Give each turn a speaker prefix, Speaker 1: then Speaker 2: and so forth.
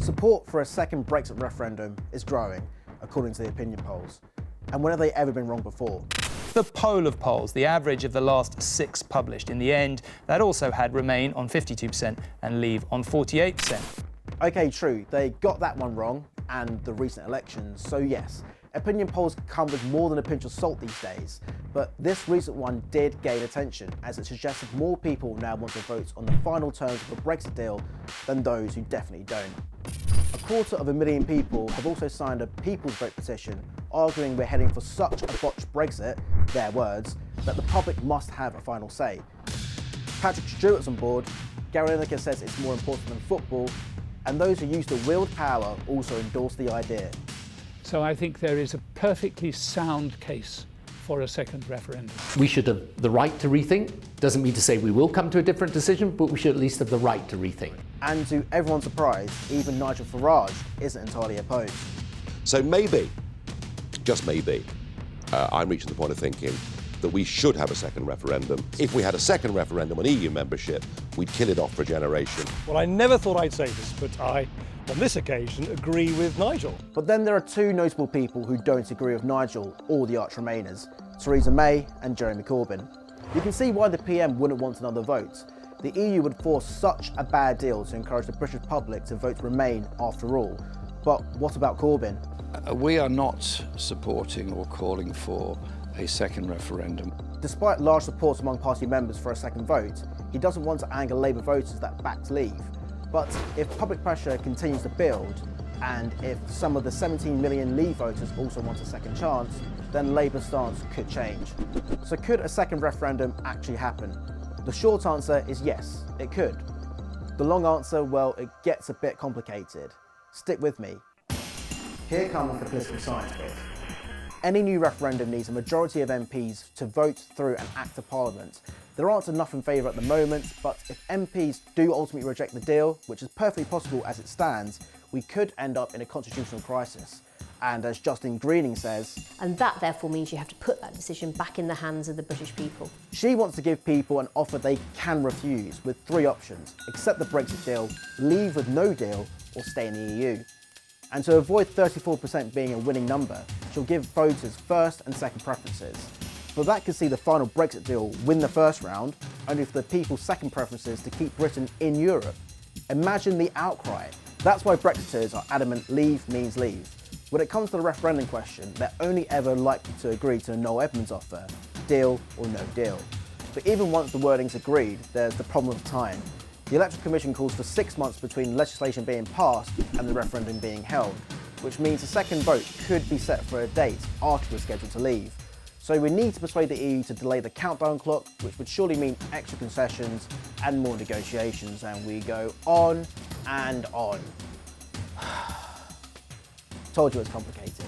Speaker 1: Support for a second Brexit referendum is growing, according to the opinion polls. And when have they ever been wrong before?
Speaker 2: The poll of polls, the average of the last 6 published. In the end, that also had Remain on 52% and Leave on 48%.
Speaker 1: OK, true, they got that one wrong, and the recent elections, so yes, opinion polls come with more than a pinch of salt these days, but this recent one did gain attention, as it suggested more people now want to vote on the final terms of the Brexit deal than those who definitely don't. 250,000 people have also signed a People's Vote petition arguing we're heading for such a botched Brexit, their words, that the public must have a final say. Patrick Stewart's on board, Gary Lineker says it's more important than football, and those who use the wield power also endorse the idea.
Speaker 3: So I think there is a perfectly sound case for a second referendum.
Speaker 4: We should have the right to rethink. Doesn't mean to say we will come to a different decision, but we should at least have the right to rethink.
Speaker 1: And to everyone's surprise, even Nigel Farage isn't entirely opposed.
Speaker 5: So maybe, just maybe, I'm reaching the point of thinking that we should have a second referendum. If we had a second referendum on EU membership, we'd kill it off for a generation.
Speaker 6: Well, I never thought I'd say this, but I, on this occasion, agree with Nigel.
Speaker 1: But then there are two notable people who don't agree with Nigel or the arch Remainers, Theresa May and Jeremy Corbyn. You can see why the PM wouldn't want another vote. The EU would force such a bad deal to encourage the British public to vote Remain after all. But what about Corbyn?
Speaker 7: We are not supporting or calling for a second referendum.
Speaker 1: Despite large support among party members for a second vote, he doesn't want to anger Labour voters that backed Leave. But if public pressure continues to build, and if some of the 17 million Leave voters also want a second chance, then Labour's stance could change. So could a second referendum actually happen? The short answer is yes, it could. The long answer, well, it gets a bit complicated. Stick with me. Here comes the political science bit. Any new referendum needs a majority of MPs to vote through an Act of Parliament. There aren't enough in favour at the moment, but if MPs do ultimately reject the deal, which is perfectly possible as it stands, we could end up in a constitutional crisis. And as Justine Greening says...
Speaker 8: And that therefore means you have to put that decision back in the hands of the British people.
Speaker 1: She wants to give people an offer they can refuse, with 3 options: accept the Brexit deal, leave with no deal, or stay in the EU. And to avoid 34% being a winning number, she'll give voters first and second preferences. But that could see the final Brexit deal win the first round, only for the people's second preferences to keep Britain in Europe. Imagine the outcry. That's why Brexiteers are adamant Leave means leave. When it comes to the referendum question, they're only ever likely to agree to Noel Edmonds' offer, deal or no deal. But even once the wording's agreed, there's the problem of time. The Electoral Commission calls for 6 months between legislation being passed and the referendum being held, which means a second vote could be set for a date after we're scheduled to leave. So we need to persuade the EU to delay the countdown clock, which would surely mean extra concessions and more negotiations, and we go on and on. Told you it's complicated.